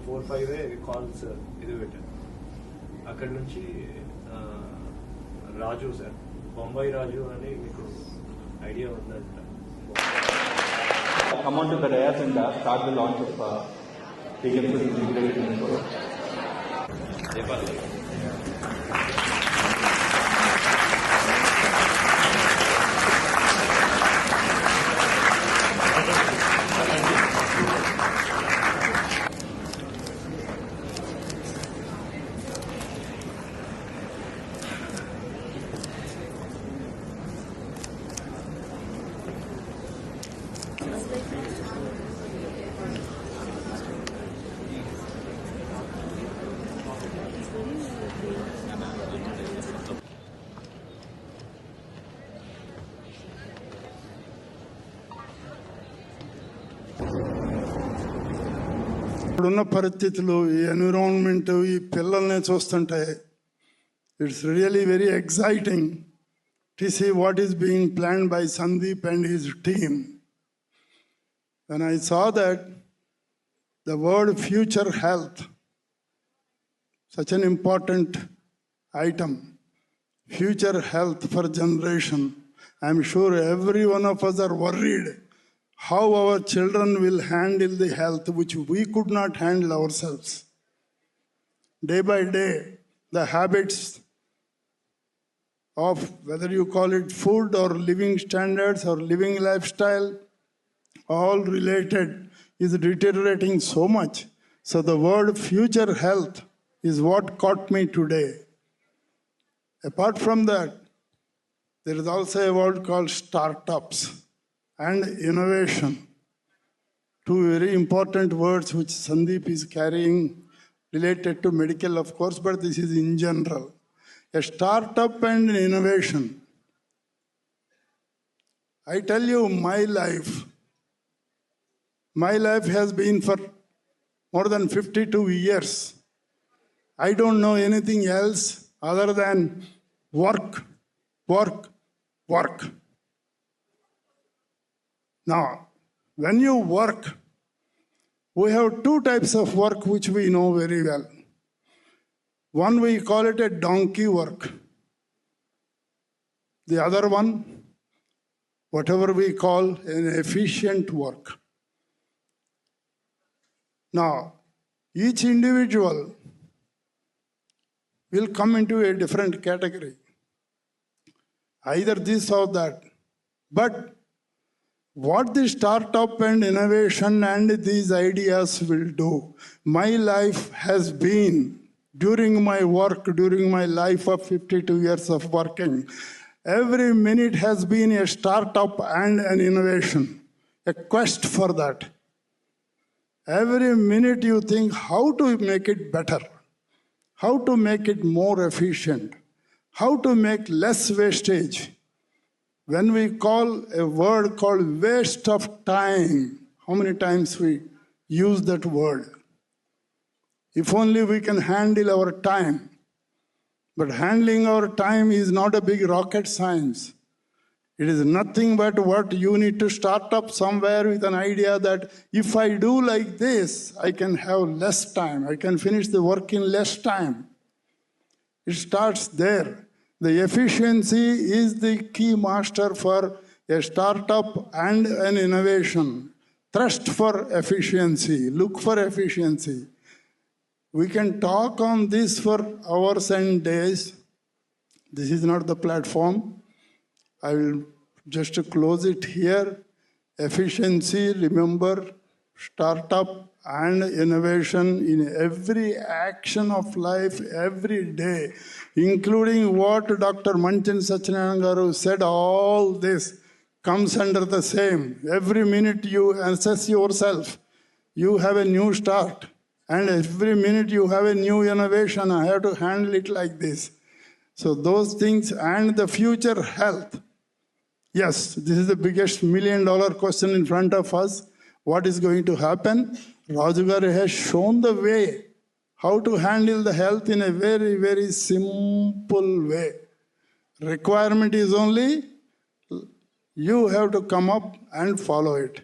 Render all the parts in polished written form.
4-5 calls ఇది పెట్టాను. అక్కడి నుంచి రాజు సార్, బొంబాయి రాజు అని మీకు ఐడియా ఉందంట. Come on to the dais and start the launch of PGM Food Integrated Network. ఇప్పుడున్న పరిస్థితులు, ఈ ఎన్విరాన్మెంట్, ఈ పిల్లల్ని చూస్తుంటే it's really very exciting to see what is being planned by Sandeep and his team. When I saw that the word future health, such an important item, future health for generation, I am sure every one of us are worried how our children will handle the health which we could not handle ourselves. Day by day, the habits of whether you call it food or living standards or living lifestyle, all related, is deteriorating so much. So the word future health is what caught me today. Apart from that, there is also a word called startups and innovation. Two very important words which Sandeep is carrying, related to medical of course, but this is in general. A startup and innovation. I tell you, my life has been for more than 52 years. I don't know anything else other than work, work, work. Now, when you work, we have two types of work which we know very well. One, we call it a donkey work. The other one, whatever we call an efficient work. Now, each individual will come into a different category, either this or that. But what the startup and innovation and these ideas will do, my life has been, during my work, during my life of 52 years of working, every minute has been a startup and an innovation, a quest for that. Every minute you think how to make it better, how to make it more efficient, how to make less wastage. When we call a word called waste of time, how many times we use that word? If only we can handle our time. But handling our time is not a big rocket science. It is nothing but what you need to start up somewhere with an idea that if I do like this, I can have less time. I can finish the work in less time. It starts there. The efficiency is the key master for a startup and an innovation. Thrust for efficiency. Look for efficiency. We can talk on this for hours and days. This is not the platform. I will just close it here. Efficiency, remember, startup and innovation in every action of life, every day, including what Dr. Manchan Satyanarayana Garu said, all this comes under the same. Every minute you assess yourself, you have a new start. And every minute you have a new innovation. I have to handle it like this. So those things and the future health. Yes, this is the biggest $1 million question in front of us. What is going to happen? Raju Garu has shown the way how to handle the health in a very, very simple way. Requirement is only you have to come up and follow it.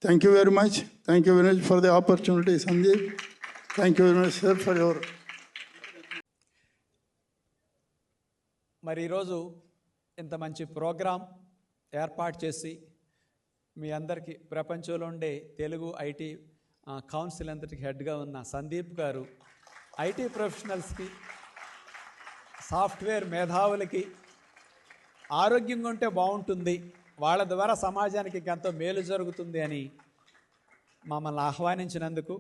Thank you very much. Thank you very much for the opportunity, Sandeep. Thank you very much, sir, for your... మరి ఈరోజు ఇంత మంచి programme ఏర్పాటు చేసి మీ అందరికీ ప్రపంచంలో ఉండే Telugu IT council అంతటికి హెడ్గా ఉన్న సందీప్ గారు ఐటీ ప్రొఫెషనల్స్కి, సాఫ్ట్వేర్ మేధావులకి ఆరోగ్యంగా ఉంటే బాగుంటుంది, వాళ్ళ ద్వారా సమాజానికి ఎంతో మేలు జరుగుతుంది అని మమ్మల్ని ఆహ్వానించినందుకు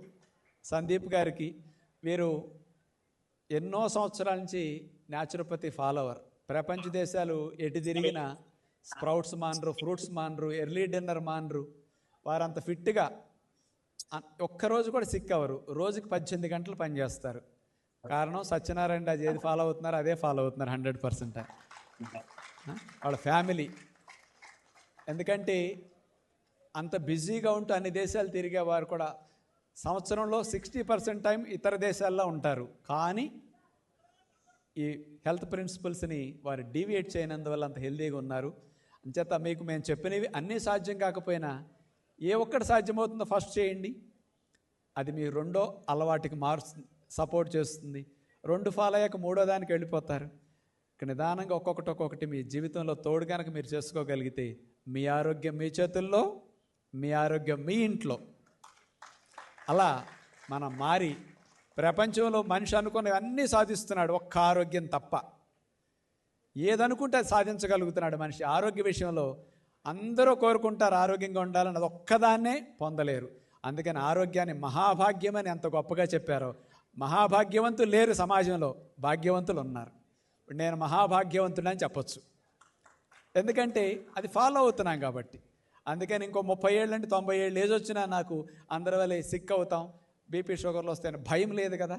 సందీప్ గారికి, వీరు ఎన్నో సంవత్సరాల నుంచి న్యాచురోపతి ఫాలోవర్, ప్రపంచ దేశాలు ఎటు తిరిగిన స్ప్రౌట్స్ మానరు, ఫ్రూట్స్ మానరు, ఎర్లీ డిన్నర్ మానరు, వారంత ఫిట్గా ఒక్కరోజు కూడా సిక్ అవ్వరు, రోజుకి 18 గంటలు పనిచేస్తారు. కారణం సత్యనారాయణ రాజు ఏది ఫాలో అవుతున్నారు అదే ఫాలో అవుతున్నారు 100%. వాళ్ళ ఫ్యామిలీ, ఎందుకంటే అంత బిజీగా ఉంటూ అన్ని దేశాలు తిరిగే వారు కూడా సంవత్సరంలో 60% టైం ఇతర దేశాల్లో ఉంటారు. కానీ ఈ హెల్త్ ప్రిన్సిపల్స్ని వారు డీవియేట్ చేయనందువల్ల అంత హెల్తీగా ఉన్నారు. అంచేత మీకు మేము చెప్పినవి అన్నీ సాధ్యం కాకపోయినా ఏ ఒక్కటి సాధ్యమవుతుందో ఫస్ట్ చేయండి, అది మీ రెండో అలవాటుకి సపోర్ట్ చేస్తుంది. 2 ఫాలో అయ్యాక 3వ దానికి వెళ్ళిపోతారు. ఇక నిదానంగా ఒక్కొక్కటి మీ జీవితంలో తోడు కనుక మీరు చేసుకోగలిగితే మీ ఆరోగ్యం మీ చేతుల్లో, మీ ఆరోగ్యం మీ ఇంట్లో. అలా మనం మారి ప్రపంచంలో మనిషి అనుకున్నవి అన్నీ సాధిస్తున్నాడు, ఒక్క ఆరోగ్యం తప్ప. ఏదనుకుంటే అది సాధించగలుగుతున్నాడు మనిషి. ఆరోగ్య విషయంలో అందరూ కోరుకుంటారు ఆరోగ్యంగా ఉండాలని, అది ఒక్కదాన్నే పొందలేరు. అందుకని ఆరోగ్యాన్ని మహాభాగ్యమని ఎంత గొప్పగా చెప్పారో, మహాభాగ్యవంతులు లేరు సమాజంలో, భాగ్యవంతులు ఉన్నారు. నేను మహాభాగ్యవంతుడని చెప్పొచ్చు, ఎందుకంటే అది ఫాలో అవుతున్నాం కాబట్టి. అందుకని ఇంకో 30 ఏళ్ళు అంటే 90 ఏళ్ళు ఏజ్ వచ్చినా నాకు అందరి వల్ల సిక్ అవుతాం, బీపీ షుగర్లు వస్తాయని భయం లేదు కదా.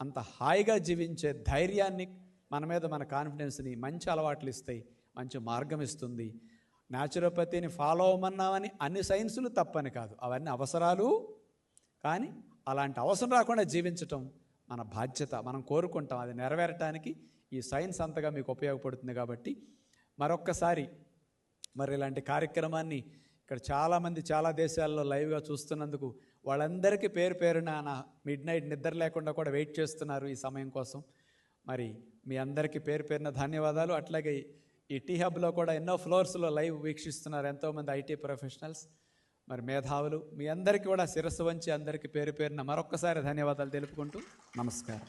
అంత హాయిగా జీవించే ధైర్యాన్ని, మన మీద మన కాన్ఫిడెన్స్ని, మంచి అలవాట్లు ఇస్తాయి, మంచి మార్గం ఇస్తుంది. న్యాచురోపతిని ఫాలో అవ్వమన్నామని అన్ని సైన్సులు తప్పని కాదు, అవన్నీ అవసరాలు. కానీ అలాంటి అవసరం రాకుండా జీవించటం మన బాధ్యత. మనం కోరుకుంటాం, అది నెరవేరటానికి ఈ సైన్స్ అంతగా మీకు ఉపయోగపడుతుంది. కాబట్టి మరొక్కసారి మరి ఇలాంటి కార్యక్రమాన్ని ఇక్కడ చాలామంది చాలా దేశాల్లో లైవ్గా చూస్తున్నందుకు వాళ్ళందరికీ పేరు పేరున నా మిడ్నైట్ నిద్ర లేకుండా కూడా వెయిట్ చేస్తున్నారు ఈ సమయం కోసం. మరి మీ అందరికీ పేరు పేరున ధన్యవాదాలు. అట్లాగే ఈ టీ హబ్లో కూడా ఎన్నో ఫ్లోర్స్లో లైవ్ వీక్షిస్తున్నారు ఎంతోమంది ఐటీ ప్రొఫెషనల్స్, మరి మేధావులు. మీ అందరికీ కూడా శిరస్సు వంచి అందరికీ పేరు పేరున మరొక్కసారి ధన్యవాదాలు తెలుపుకుంటూ నమస్కారం.